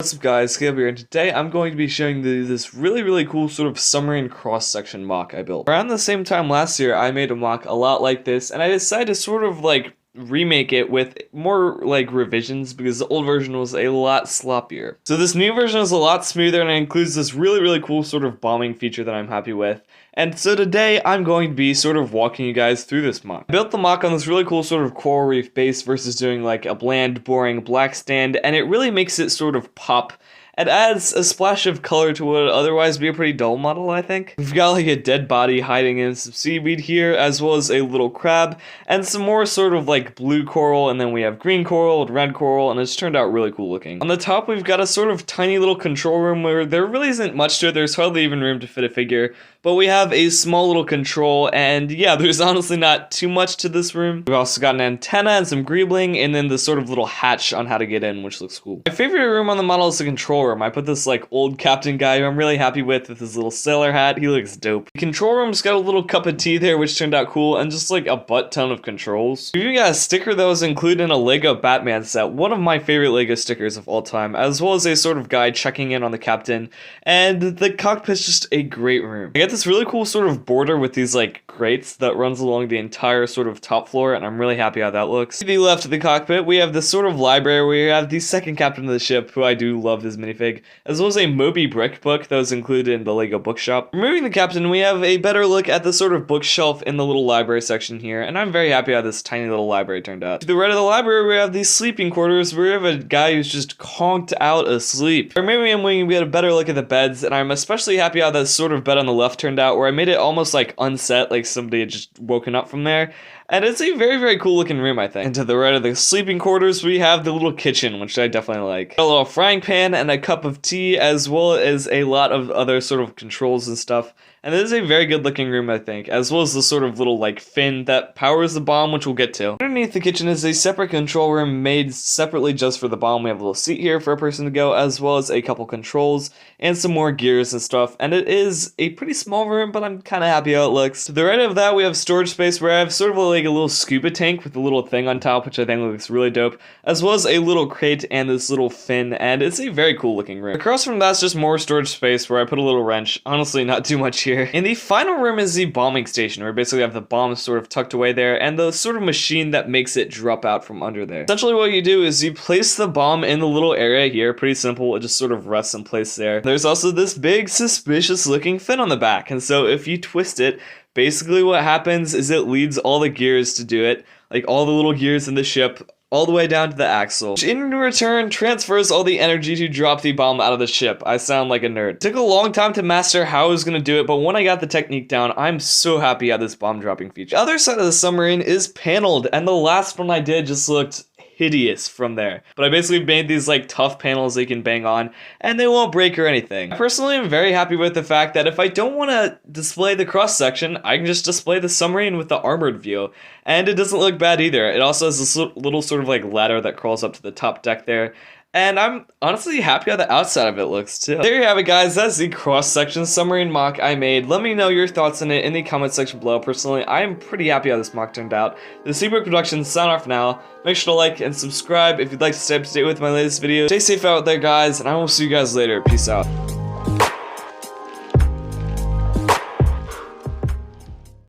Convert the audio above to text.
what's up guys, Caleb here, and today I'm going to be showing this really cool sort of submarine cross-section mock I built. Around the same time last year, I made a mock a lot like this, and I decided to sort of like remake it with more like revisions because the old version was a lot sloppier. So this new version is a lot smoother and it includes this really cool sort of bombing feature that I'm happy with. And so today I'm going to be sort of walking you guys through this mock. I built the mock on this really cool sort of coral reef base versus doing like a bland, boring black stand, and it really makes it sort of pop. It adds a splash of color to what would otherwise be a pretty dull model, I think. We've got like a dead body hiding in some seaweed here, as well as a little crab, and some more sort of like blue coral, and then we have green coral and red coral, and it's turned out really cool looking. On the top, we've got a sort of tiny little control room where there really isn't much to it. There's hardly even room to fit a figure, but we have a small little control, and yeah, there's honestly not too much to this room. We've also got an antenna and some greebling, and then the sort of little hatch on how to get in, which looks cool. My favorite room on the model is the control room. I put this like old captain guy who I'm really happy with his little sailor hat. He looks dope. The control room's got a little cup of tea there, which turned out cool, and just like a butt ton of controls. We even got a sticker that was included in a Lego Batman set, one of my favorite Lego stickers of all time, as well as a sort of guy checking in on the captain, and the cockpit's just a great room. I got this really cool sort of border with these like grates that runs along the entire sort of top floor, and I'm really happy how that looks. To the left of the cockpit, we have this sort of library where you have the second captain of the ship, who I do love his minifig, as well as a Moby Brick book that was included in the Lego bookshop. Removing the captain, we have a better look at the sort of bookshelf in the little library section here, and I'm very happy how this tiny little library turned out. To the right of the library, we have these sleeping quarters where we have a guy who's just conked out asleep. Or maybe we get a better look at the beds, and I'm especially happy how that sort of bed on the left turned out, where I made it almost like unset, like somebody had just woken up from there. And it's a very cool looking room, I think. And to the right of the sleeping quarters, we have the little kitchen, which I definitely like. A little frying pan and a cup of tea, as well as a lot of other sort of controls and stuff. And it is a very good looking room, I think, as well as the sort of little like fin that powers the bomb, which we'll get to. Underneath the kitchen is a separate control room made separately just for the bomb. We have a little seat here for a person to go, as well as a couple controls and some more gears and stuff. And it is a pretty small room, but I'm kind of happy how it looks. To the right of that, we have storage space where I have sort of like a little scuba tank with a little thing on top, which I think looks really dope, as well as a little crate and this little fin, and it's a very cool looking room. Across from that's just more storage space where I put a little wrench. Honestly, not too much here. In the final room is the bombing station, where basically have the bombs sort of tucked away there, and the sort of machine that makes it drop out from under there. Essentially what you do is you place the bomb in the little area here, pretty simple, it just sort of rests in place there. There's also this big suspicious looking fin on the back, and so if you twist it, basically what happens is it leads all the gears to do it, like all the little gears in the ship, all the way down to the axle, which in return transfers all the energy to drop the bomb out of the ship. I sound like a nerd. It took a long time to master how I was going to do it, but when I got the technique down, I'm so happy at this bomb dropping feature. The other side of the submarine is paneled, and the last one I did just looked hideous from there. But I basically made these like tough panels they can bang on, and they won't break or anything. I personally am very happy with the fact that if I don't want to display the cross section, I can just display the submarine with the armored view, and it doesn't look bad either. It also has this little sort of like ladder that crawls up to the top deck there. And I'm honestly happy how the outside of it looks too. There you have it, guys. That's the cross-section submarine mock I made. Let me know your thoughts on it in the comment section below. Personally, I am pretty happy how this mock turned out. The Seabrook Productions sign off now. Make sure to like and subscribe if you'd like to stay up to date with my latest videos. Stay safe out there, guys, and I will see you guys later. Peace out.